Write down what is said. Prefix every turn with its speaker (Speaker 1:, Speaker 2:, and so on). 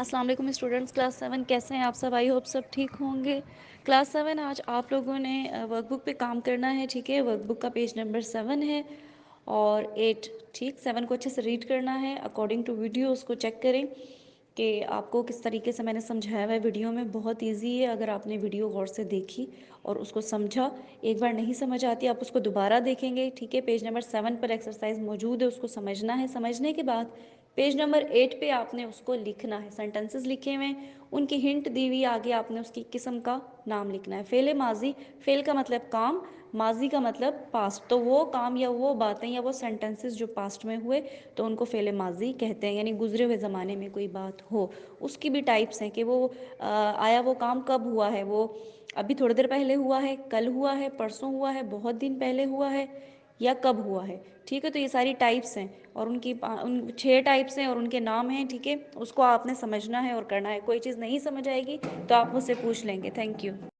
Speaker 1: السلام علیکم students, class 7 کیسے ہیں آپ سب؟ آئی ہوپ سب ٹھیک ہوں گے۔ کلاس 7 آج آپ لوگوں نے ورک بک پہ کام کرنا ہے، ٹھیک ہے؟ ورک بک کا پیج نمبر 7 ہے اور 8، ٹھیک؟ 7 کو اچھے سے ریڈ کرنا ہے، اکارڈنگ ٹو ویڈیو اس کو چیک کریں کہ آپ کو کس طریقے سے میں نے سمجھایا ہوا ہے ویڈیو میں۔ بہت ایزی ہے، اگر آپ نے ویڈیو غور سے دیکھی اور اس کو سمجھا۔ ایک بار نہیں سمجھ آتی آپ اس کو دوبارہ دیکھیں گے، ٹھیک ہے؟ پیج نمبر 7 پر ایکسرسائز موجود ہے، اس کو سمجھنا ہے۔ سمجھنے کے بعد پیج نمبر 8 پہ آپ نے اس کو لکھنا ہے، سینٹنسز لکھے ہوئے ہیں، ان کی ہنٹ دی ہوئی، آگے آپ نے اس کی قسم کا نام لکھنا ہے۔ فعل ماضی، فعل کا مطلب کام، ماضی کا مطلب پاسٹ، تو وہ کام یا وہ باتیں یا وہ سینٹنسز جو پاسٹ میں ہوئے تو ان کو فعل ماضی کہتے ہیں، یعنی گزرے ہوئے زمانے میں کوئی بات ہو۔ اس کی بھی ٹائپس ہیں کہ وہ آیا وہ کام کب ہوا ہے، وہ ابھی تھوڑی دیر پہلے ہوا ہے، کل ہوا ہے، پرسوں ہوا ہے، بہت دن پہلے ہوا ہے، یا کب ہوا ہے، ٹھیک ہے؟ تو یہ ساری ٹائپس ہیں اور ان کی 6 ٹائپس ہیں اور ان کے نام ہیں، ٹھیک ہے؟ اس کو آپ نے سمجھنا ہے اور کرنا ہے۔ کوئی چیز نہیں سمجھ آئے گی تو آپ مجھ سے پوچھ لیں گے۔ Thank you.